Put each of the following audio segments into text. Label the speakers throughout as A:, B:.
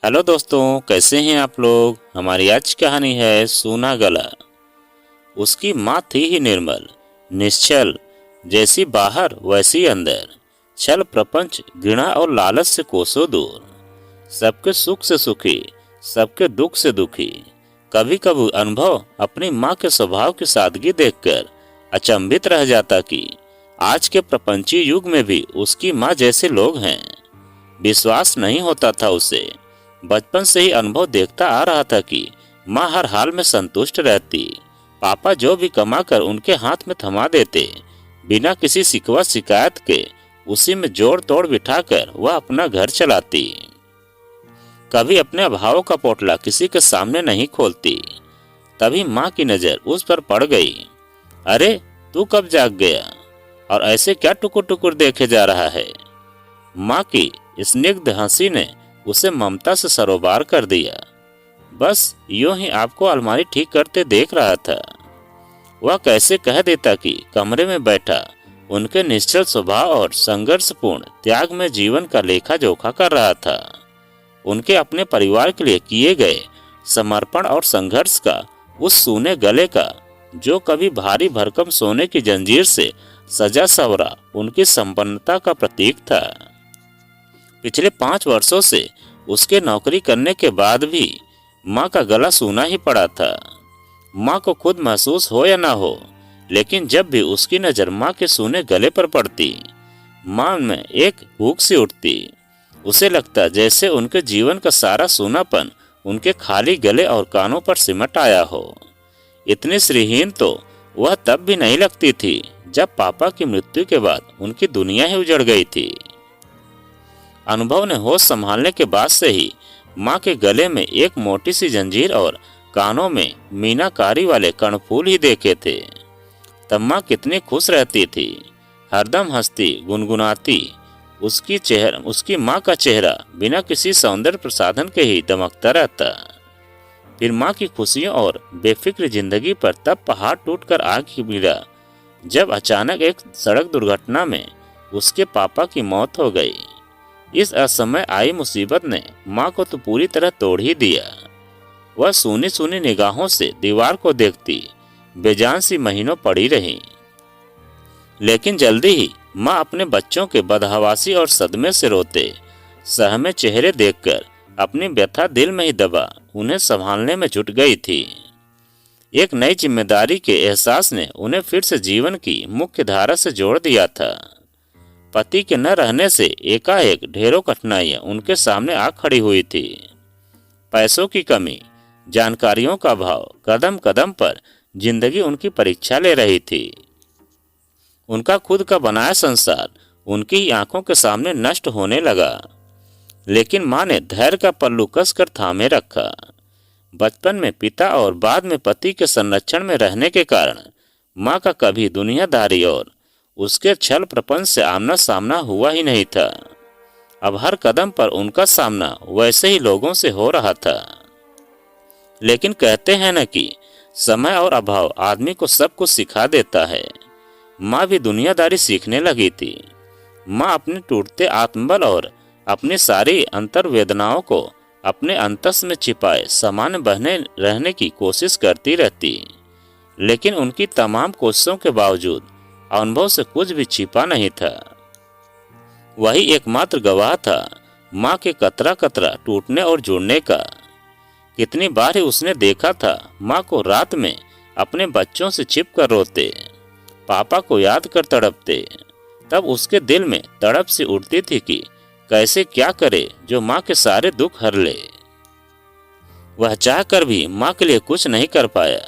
A: Hello दोस्तों, कैसे हैं आप लोग। हमारी आज की कहानी है सूना गला। उसकी माँ थी ही निर्मल, निश्चल, जैसी बाहर वैसी अंदर। छल प्रपंच, घृणा और लालच से कोसों दूर। सबके सुख से सुखी, सबके दुख से दुखी। कभी कभी अनुभव अपनी माँ के स्वभाव की सादगी देखकर अचंभित रह जाता कि आज के प्रपंची युग में भी उसकी माँ जैसे लोग हैं। विश्वास नहीं होता था उसे। बचपन से ही अनुभव देखता आ रहा था कि माँ हर हाल में संतुष्ट रहती। पापा जो भी कमा कर उनके हाथ में थमा देते, बिना किसी शिकवा शिकायत के उसी में जोड़ तोड़ बिठाकर वह अपना घर चलाती। कभी अपने अभावों का पोटला किसी के सामने नहीं खोलती। तभी माँ की नजर उस पर पड़ गई। अरे, तू कब जाग गया और ऐसे क्या टुकुर टुकुर देखे जा रहा है। माँ की स्निग्ध हंसी ने उसे ममता से सरोबार कर दिया। बस यूं ही आपको अलमारी ठीक करते देख रहा था। वह कैसे कह देता कि कमरे में बैठा उनके निश्चल स्वभाव और संघर्षपूर्ण त्याग में जीवन का लेखा जोखा कर रहा था। उनके अपने परिवार के लिए किए गए समर्पण और संघर्ष का, उस सूने गले का जो कभी भारी भरकम सोने की जंजीर से सजा सवरा उनकी संपन्नता का प्रतीक था। पिछले 5 वर्षों से उसके नौकरी करने के बाद भी माँ का गला सूना ही पड़ा था। माँ को खुद महसूस हो या ना हो, लेकिन जब भी उसकी नजर माँ के सूने गले पर पड़ती, माँ में एक भूख सी उठती। उसे लगता जैसे उनके जीवन का सारा सूनापन उनके खाली गले और कानों पर सिमट आया हो। इतनी श्रीहीन तो वह तब भी नहीं लगती थी जब पापा की मृत्यु के बाद उनकी दुनिया ही उजड़ गई थी। अनुभव ने होश संभालने के बाद से ही माँ के गले में एक मोटी सी जंजीर और कानों में मीनाकारी वाले कर्णफूल ही देखे थे। तब माँ कितनी खुश रहती थी, हरदम हंसती गुनगुनाती। उसकी माँ का चेहरा बिना किसी सौंदर्य प्रसाधन के ही दमकता रहता। फिर माँ की खुशियों और बेफिक्र जिंदगी पर तब पहाड़ टूटकर आग गिरा जब अचानक एक सड़क दुर्घटना में उसके पापा की मौत हो गई। इस असमय आई मुसीबत ने माँ को तो पूरी तरह तोड़ ही दिया। वह सूनी सूनी निगाहों से दीवार को देखती बेजान सी महीनों पड़ी रही। लेकिन जल्दी ही माँ अपने बच्चों के बदहवासी और सदमे से रोते सहमे चेहरे देखकर अपनी व्यथा दिल में ही दबा उन्हें संभालने में जुट गई थी। एक नई जिम्मेदारी के एहसास ने उन्हें फिर से जीवन की मुख्य धारा से जोड़ दिया था। पति के न रहने से एकाएक ढेरों कठिनाइयां उनके सामने आ खड़ी हुई थी। पैसों की कमी, जानकारियों का अभाव, कदम कदम पर जिंदगी उनकी परीक्षा ले रही थी। उनका खुद का बनाया संसार उनकी आंखों के सामने नष्ट होने लगा। लेकिन माँ ने धैर्य का पल्लू कसकर थामे रखा। बचपन में पिता और बाद में पति के संरक्षण में रहने के कारण माँ का कभी दुनियादारी और उसके छल प्रपंच से आमना सामना हुआ ही नहीं था। अब हर कदम पर उनका सामना वैसे ही लोगों से हो रहा था। लेकिन कहते हैं न कि समय और अभाव आदमी को सब कुछ सिखा देता है। माँ भी दुनियादारी सीखने लगी थी। माँ अपने टूटते आत्मबल और अपनी सारी अंतर्वेदनाओं को अपने अंतस में छिपाए सामान्य बहने रहने की कोशिश करती रहती। लेकिन उनकी तमाम कोशिशों के बावजूद अनुभव से कुछ भी छिपा नहीं था। वही एकमात्र गवाह था माँ के कतरा कतरा टूटने और जुड़ने का। कितनी बार ही उसने देखा था माँ को रात में अपने बच्चों से छिप कर रोते, पापा को याद कर तड़पते। तब उसके दिल में तड़प सी उठती थी कि कैसे क्या करे जो माँ के सारे दुख हर ले। वह चाह कर भी माँ के लिए कुछ नहीं कर पाया,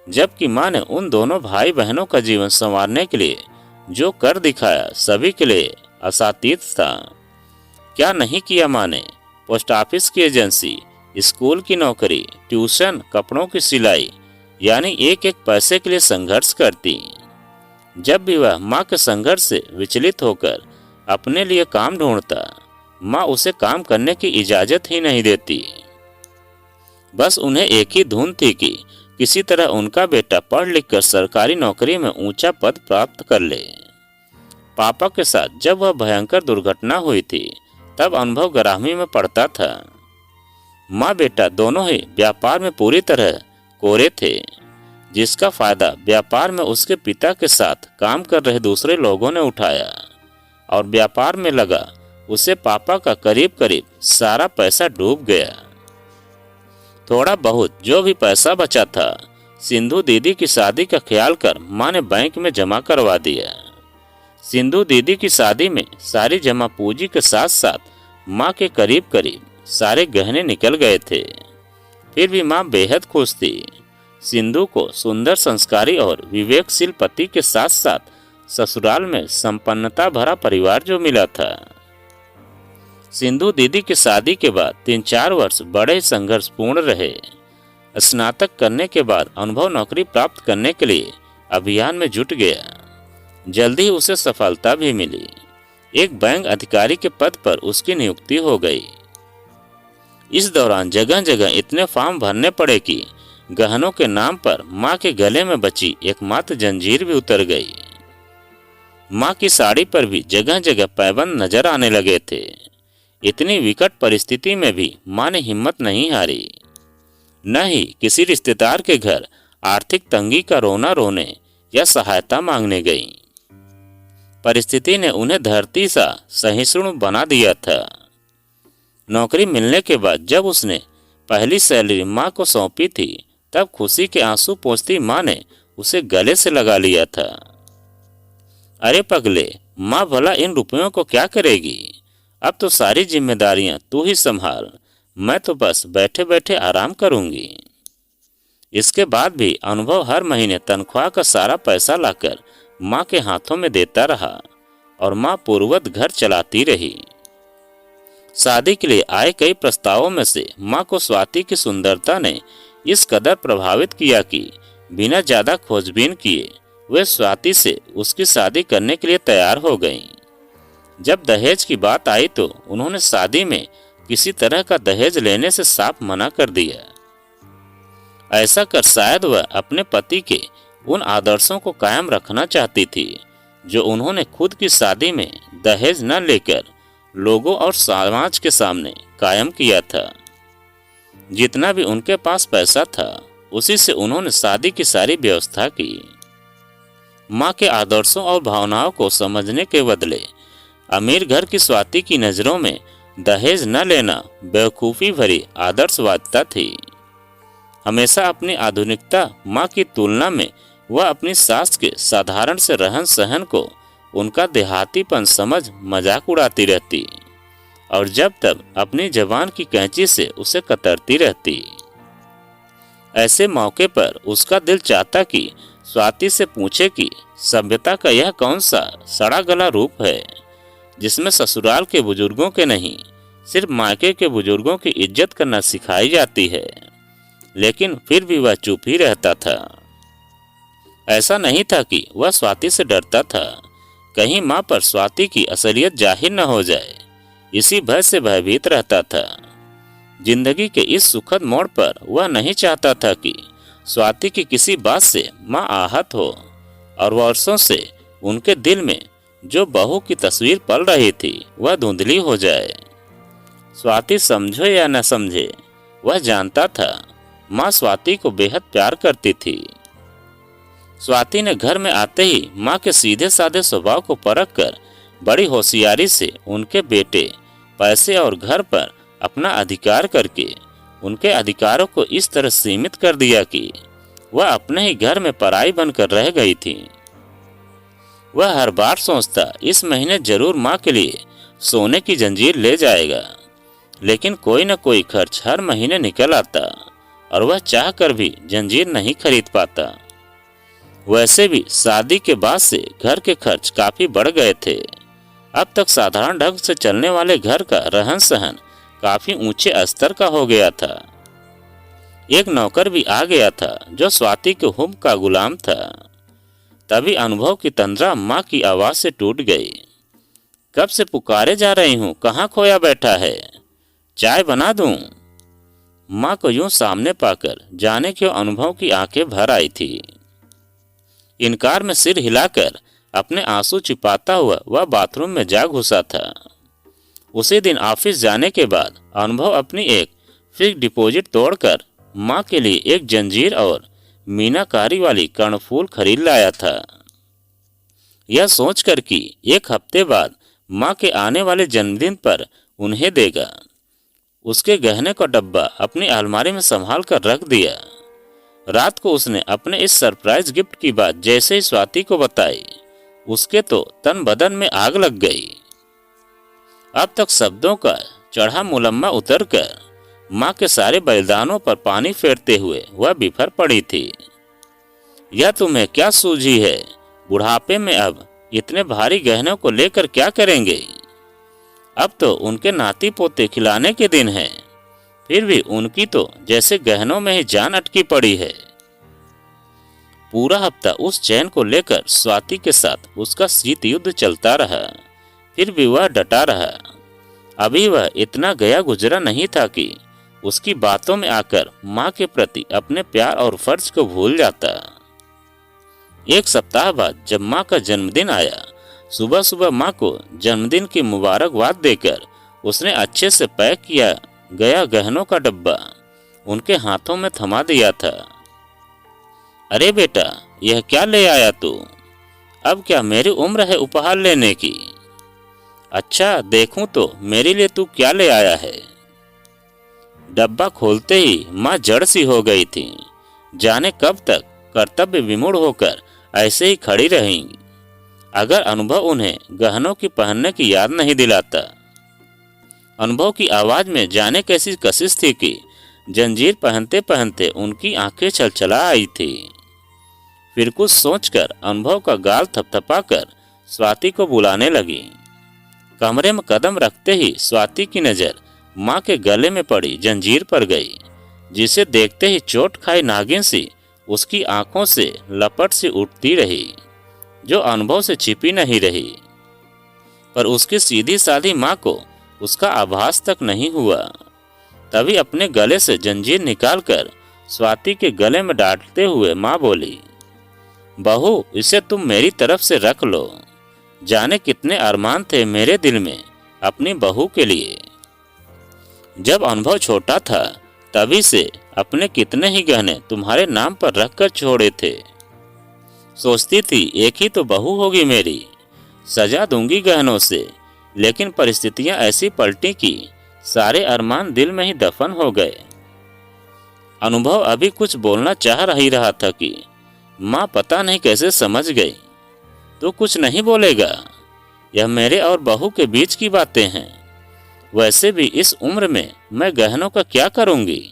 A: जबकि माँ ने उन दोनों भाई बहनों का जीवन संवारने के लिए जो कर दिखाया सभी के लिए असातीत था। क्या नहीं किया माँ ने। पोस्ट ऑफिस की एजेंसी, स्कूल की नौकरी, ट्यूशन, कपड़ों की सिलाई, यानी एक एक पैसे के लिए संघर्ष करती। जब भी वह माँ के संघर्ष से विचलित होकर अपने लिए काम ढूंढता, माँ उसे काम करने की इजाजत ही नहीं देती। बस उन्हें एक ही धुन थी कि किसी तरह उनका बेटा पढ़ लिख कर सरकारी नौकरी में ऊंचा पद प्राप्त कर ले। पापा के साथ जब वह भयंकर दुर्घटना हुई थी, तब अनुभव ग्रामी में पड़ता था। माँ बेटा दोनों ही व्यापार में पूरी तरह कोरे थे, जिसका फायदा व्यापार में उसके पिता के साथ काम कर रहे दूसरे लोगों ने उठाया और व्यापार में लगा उसे पापा का करीब करीब सारा पैसा डूब गया। थोड़ा बहुत जो भी पैसा बचा था सिंधु दीदी की शादी का ख्याल कर माँ ने बैंक में जमा करवा दिया। सिंधु दीदी की शादी में सारी जमा पूंजी के साथ साथ माँ के करीब करीब सारे गहने निकल गए थे। फिर भी माँ बेहद खुश थी। सिंधु को सुंदर, संस्कारी और विवेकशील पति के साथ साथ ससुराल में संपन्नता भरा परिवार जो मिला था। सिंधु दीदी की शादी के बाद 3-4 वर्ष बड़े संघर्षपूर्ण रहे। स्नातक करने के बाद अनुभव नौकरी प्राप्त करने के लिए अभियान में जुट गया। जल्दी ही उसे सफलता भी मिली। एक बैंक अधिकारी के पद पर उसकी नियुक्ति हो गई। इस दौरान जगह जगह इतने फॉर्म भरने पड़े कि गहनों के नाम पर माँ के गले में बची एकमात्र जंजीर भी उतर गई। माँ की साड़ी पर भी जगह जगह पैबंद नजर आने लगे थे। इतनी विकट परिस्थिति में भी माँ ने हिम्मत नहीं हारी। न ही किसी रिश्तेदार के घर आर्थिक तंगी का रोना रोने या सहायता मांगने गई। परिस्थिति ने उन्हें धरती सा सहिष्णु बना दिया था। नौकरी मिलने के बाद जब उसने पहली सैलरी माँ को सौंपी थी, तब खुशी के आंसू पोंछती माँ ने उसे गले से लगा लिया था। अरे पगले, माँ भला इन रुपयों को क्या करेगी? अब तो सारी जिम्मेदारियां तू ही संभाल, मैं तो बस बैठे बैठे आराम करूंगी। इसके बाद भी अनुभव हर महीने तनख्वाह का सारा पैसा लाकर माँ के हाथों में देता रहा और माँ पूर्ववत घर चलाती रही। शादी के लिए आए कई प्रस्तावों में से माँ को स्वाति की सुंदरता ने इस कदर प्रभावित किया कि बिना ज्यादा खोजबीन किए वे स्वाति से उसकी शादी करने के लिए तैयार हो गईं। जब दहेज की बात आई तो उन्होंने शादी में किसी तरह का दहेज लेने से साफ मना कर दिया। ऐसा कर शायद वह अपने पति के उन आदर्शों को कायम रखना चाहती थी जो उन्होंने खुद की शादी में दहेज न लेकर लोगों और समाज के सामने कायम किया था। जितना भी उनके पास पैसा था उसी से उन्होंने शादी की सारी व्यवस्था की। माँ के आदर्शों और भावनाओं को समझने के बदले अमीर घर की स्वाति की नजरों में दहेज न लेना बेवकूफ़ी भरी आदर्शवादिता थी। हमेशा अपनी आधुनिकता माँ की तुलना में वह अपनी सास के साधारण से रहन सहन को उनका देहातीपन समझ मजाक उड़ाती रहती और जब तब अपनी जबान की कैंची से उसे कतरती रहती। ऐसे मौके पर उसका दिल चाहता कि स्वाति से पूछे कि सभ्यता का यह कौन सा सड़ा गला रूप है जिसमें ससुराल के बुजुर्गों के नहीं सिर्फ मायके के बुजुर्गों की इज्जत करना सिखाई जाती है। लेकिन फिर भी वह चुप ही रहता था। ऐसा नहीं था कि वह स्वाति से डरता था, कहीं माँ पर स्वाति की असलियत जाहिर न हो जाए, इसी भय से भयभीत रहता था। जिंदगी के इस सुखद मोड़ पर वह नहीं चाहता था कि स्वाति की किसी बात से माँ आहत हो और वर्षों से उनके दिल में जो बहू की तस्वीर पल रही थी वह धुंधली हो जाए। स्वाति समझे या न समझे, वह जानता था माँ स्वाति को बेहद प्यार करती थी। स्वाति ने घर में आते ही माँ के सीधे साधे स्वभाव को परख कर बड़ी होशियारी से उनके बेटे, पैसे और घर पर अपना अधिकार करके उनके अधिकारों को इस तरह सीमित कर दिया कि वह अपने ही घर में पराई बनकर रह गई थी। वह हर बार सोचता इस महीने जरूर माँ के लिए सोने की जंजीर ले जाएगा, लेकिन कोई न कोई खर्च हर महीने निकल आता और वह चाह कर भी जंजीर नहीं खरीद पाता। वैसे भी शादी के बाद से घर के खर्च काफी बढ़ गए थे। अब तक साधारण ढंग से चलने वाले घर का रहन सहन काफी ऊंचे स्तर का हो गया था। एक नौकर भी आ गया था जो स्वाति के हुक्म का गुलाम था। तभी अनुभव की तंद्रा माँ की आवाज से टूट गई। कब से पुकारे जा रही हूँ, कहाँ खोया बैठा है, चाय बना दूं? माँ को यूं सामने पाकर जाने क्यों अनुभव की आंखें भर आई थी। इनकार में सिर हिलाकर अपने आंसू छिपाता हुआ वह बाथरूम में जा घुसा था। उसी दिन ऑफिस जाने के बाद अनुभव अपनी एक फिक्स डिपॉजिट तोड़कर माँ के लिए एक जंजीर और मीनाकारी वाली कर्णफूल खरीद लाया था, यह सोचकर कि एक हफ्ते बाद माँ के आने वाले जन्मदिन पर उन्हें देगा। उसके गहने का डब्बा अपनी अलमारी में संभाल कर रख दिया। रात को उसने अपने इस सरप्राइज गिफ्ट की बात जैसे ही स्वाति को बताई, उसके तो तन बदन में आग लग गई। अब तक शब्दों का चढ़ा मुलम्मा उतरकर माँ के सारे बलिदानों पर पानी फेरते हुए वह बिफर पड़ी थी। यह तुम्हें क्या सूझी है? बुढ़ापे में अब इतने भारी गहनों को लेकर क्या करेंगे? अब तो उनके नाती पोते खिलाने के दिन है, फिर भी उनकी तो जैसे गहनों में ही जान अटकी पड़ी है। पूरा हफ्ता उस चैन को लेकर स्वाति के साथ उसका शीत युद्ध चलता रहा, फिर भी वह डटा रहा। अभी वह इतना गया गुजरा नहीं था कि उसकी बातों में आकर माँ के प्रति अपने प्यार और फर्ज को भूल जाता। एक सप्ताह बाद जब माँ का जन्मदिन आया, सुबह सुबह माँ को जन्मदिन की मुबारकबाद देकर उसने अच्छे से पैक किया गया गहनों का डब्बा उनके हाथों में थमा दिया था। अरे बेटा, यह क्या ले आया तू? अब क्या मेरी उम्र है उपहार लेने की? अच्छा देखूं तो मेरे लिए तू क्या ले आया है। डब्बा खोलते ही माँ जड़ सी हो गई थी। जाने कब तक कर्तव्य विमूढ़ होकर ऐसे ही खड़ी रहेंगी अगर अनुभव उन्हें गहनों की पहनने की याद नहीं दिलाता। अनुभव की आवाज में जाने कैसी कशिश थी कि जंजीर पहनते पहनते उनकी आंखें छलछला आई थी। फिर कुछ सोचकर अनुभव का गाल थपथपाकर स्वाति को बुलाने लगी। कमरे में कदम रखते ही स्वाति की नजर माँ के गले में पड़ी जंजीर पर गई, जिसे देखते ही चोट खाई नागिन सी उसकी आंखों से लपट सी उठती रही, जो अनुभव से छिपी नहीं रही। पर उसकी सीधी साधी माँ को उसका आभास तक नहीं हुआ। तभी अपने गले से जंजीर निकालकर स्वाति के गले में डांटते हुए माँ बोली, बहू इसे तुम मेरी तरफ से रख लो। जाने कितने अरमान थे मेरे दिल में अपनी बहू के लिए। जब अनुभव छोटा था तभी से अपने कितने ही गहने तुम्हारे नाम पर रखकर छोड़े थे। सोचती थी एक ही तो बहू होगी मेरी, सजा दूंगी गहनों से, लेकिन परिस्थितियां ऐसी पलटी कि सारे अरमान दिल में ही दफन हो गए। अनुभव अभी कुछ बोलना चाह ही रहा था कि माँ पता नहीं कैसे समझ गई। तो कुछ नहीं बोलेगा, यह मेरे और बहू के बीच की बातें हैं। वैसे भी इस उम्र में मैं गहनों का क्या करूंगी।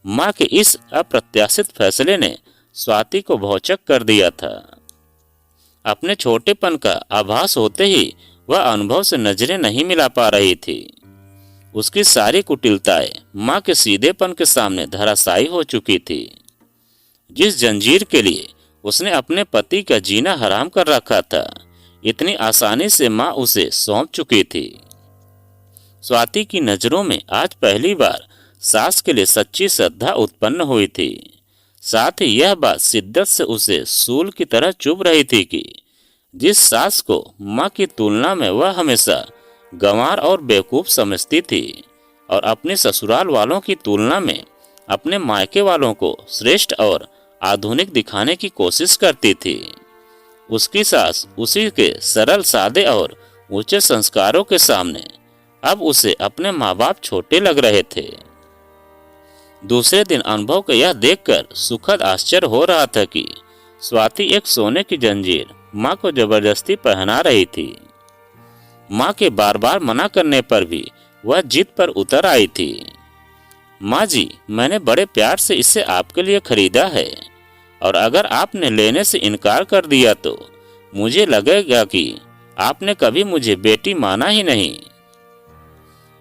A: माँ के इस अप्रत्याशित फैसले ने स्वाति को भौचक कर दिया था। अपने छोटेपन का आभास होते ही वह अनुभव से नजरें नहीं मिला पा रही थी। उसकी सारी कुटिलताएं माँ के सीधेपन के सामने धराशायी हो चुकी थी। जिस जंजीर के लिए उसने अपने पति का जीना हराम कर रखा था, इतनी आसानी से माँ उसे सौंप चुकी थी। स्वाति की नजरों में आज पहली बार सास के लिए सच्ची श्रद्धा उत्पन्न हुई थी। साथ ही यह बात शिद्दत से उसे सूल की तरह चुभ रही थी कि जिस सास को माँ की तुलना में वह हमेशा गंवार और बेवकूफ समझती थी और अपने ससुराल वालों की तुलना में अपने मायके वालों को श्रेष्ठ और आधुनिक दिखाने की कोशिश करती थी, उसकी सास उसी के सरल सादे और ऊंचे संस्कारों के सामने अब उसे अपने माँ बाप छोटे लग रहे थे। दूसरे दिन अनुभव को यह देखकर सुखद आश्चर्य हो रहा था कि स्वाति एक सोने की जंजीर माँ को जबरदस्ती पहना रही थी। माँ के बार बार मना करने पर भी वह जिद पर उतर आई थी। माँ जी, मैंने बड़े प्यार से इसे आपके लिए खरीदा है और अगर आपने लेने से इनकार कर दिया तो मुझे लगेगा कि आपने कभी मुझे बेटी माना ही नहीं।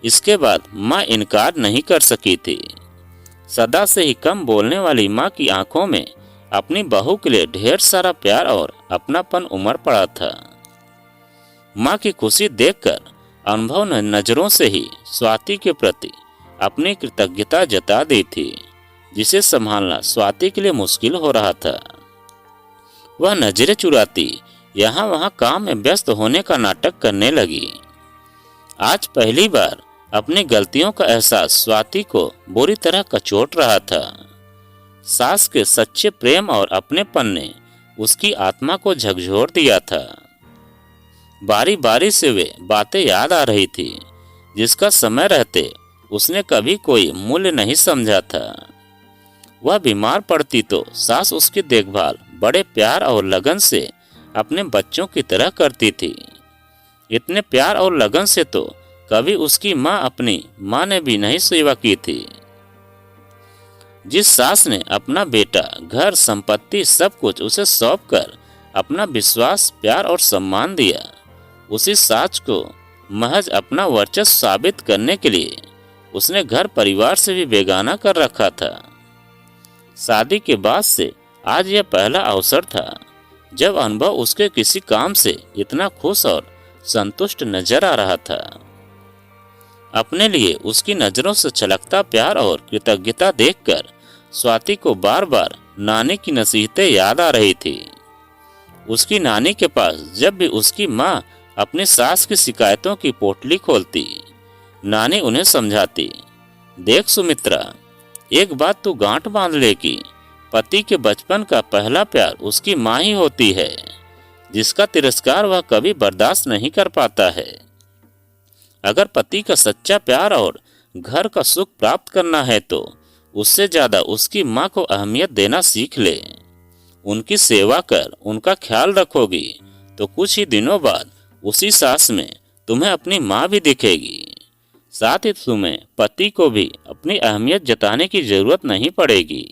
A: इसके बाद माँ इनकार नहीं कर सकी थी। सदा से ही कम बोलने वाली माँ की आंखों में अपनी बहू के लिए ढेर सारा प्यार और अपनापन उमड़ पड़ा था। माँ की खुशी देखकर अनुभव ने नजरों से ही स्वाति के प्रति अपनी कृतज्ञता जता दी थी, जिसे संभालना स्वाति के लिए मुश्किल हो रहा था। वह नजरें चुराती यहाँ वहाँ काम में व्यस्त होने का नाटक करने लगी। आज पहली बार अपनी गलतियों का एहसास स्वाति को बुरी तरह कचोट रहा था। सास के सच्चे प्रेम और अपनेपन ने उसकी आत्मा को झकझोर दिया था। बारी बारी से वे बातें याद आ रही थी जिसका समय रहते उसने कभी कोई मूल्य नहीं समझा था। वह बीमार पड़ती तो सास उसकी देखभाल बड़े प्यार और लगन से अपने बच्चों की तरह करती थी। इतने प्यार और लगन से तो कभी उसकी माँ अपनी माँ ने भी नहीं सेवा की थी। जिस सास ने अपना बेटा, घर, संपत्ति सब कुछ उसे सौंप कर अपना विश्वास, प्यार और सम्मान दिया, उसी सास को महज अपना वर्चस्व साबित करने के लिए उसने घर परिवार से भी बेगाना कर रखा था। शादी के बाद से आज यह पहला अवसर था जब अनुभव उसके किसी काम से इतना खुश और संतुष्ट नजर आ रहा था। अपने लिए उसकी नजरों से छलकता प्यार और कृतज्ञता देखकर स्वाति को बार बार नानी की नसीहतें याद आ रही थी। उसकी नानी के पास जब भी उसकी माँ अपनी सास की शिकायतों की पोटली खोलती, नानी उन्हें समझाती, देख सुमित्रा, एक बात तू गांठ बांध ले कि पति के बचपन का पहला प्यार उसकी माँ ही होती है, जिसका तिरस्कार वह कभी बर्दाश्त नहीं कर पाता है। अगर पति का सच्चा प्यार और घर का सुख प्राप्त करना है तो उससे ज्यादा उसकी माँ को अहमियत देना सीख ले। उनकी सेवा कर, उनका ख्याल रखोगी तो कुछ ही दिनों बाद उसी सास में तुम्हें अपनी माँ भी दिखेगी। साथ ही तुम्हें पति को भी अपनी अहमियत जताने की जरूरत नहीं पड़ेगी।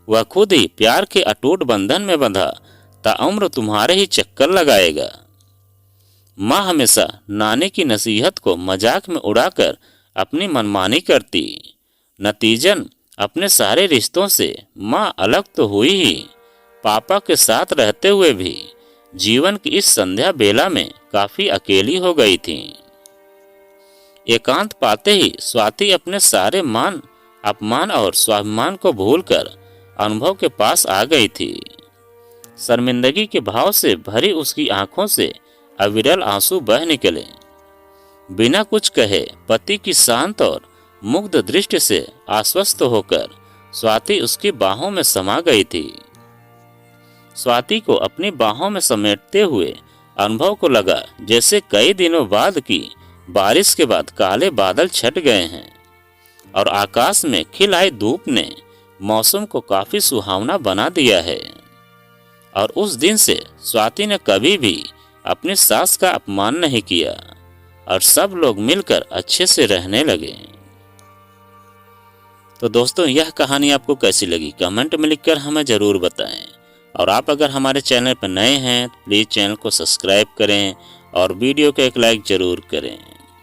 A: वह खुद ही प्यार के अटूट बंधन में बंधा ताउम्र तुम्हारे ही चक्कर लगाएगा। माँ हमेशा नानी की नसीहत को मजाक में उड़ाकर अपनी मनमानी करती। नतीजन अपने सारे रिश्तों से माँ अलग तो हुई ही, पापा के साथ रहते हुए भी जीवन की इस संध्या बेला में काफी अकेली हो गई थी। एकांत पाते ही स्वाति अपने सारे मान अपमान और स्वाभिमान को भूलकर अनुभव के पास आ गई थी। शर्मिंदगी के भाव से भरी उसकी आंखों से अविरल आंसू बह निकले। बिना कुछ कहे पति की शांत और मुग्ध दृष्टि से आश्वस्त होकर स्वाति उसकी बाहों में समा गई थी। स्वाति को अपनी बाहों में समेटते हुए अनुभव को लगा जैसे कई दिनों बाद की बारिश के बाद काले बादल छट गए हैं और आकाश में खिल आई धूप ने मौसम को काफी सुहावना बना दिया है। और उस दिन से स्वाति ने कभी भी अपनी सास का अपमान नहीं किया और सब लोग मिलकर अच्छे से रहने लगे। तो दोस्तों, यह कहानी आपको कैसी लगी कमेंट में लिखकर हमें जरूर बताएं। और आप अगर हमारे चैनल पर नए हैं तो प्लीज़ चैनल को सब्सक्राइब करें और वीडियो को एक लाइक जरूर करें।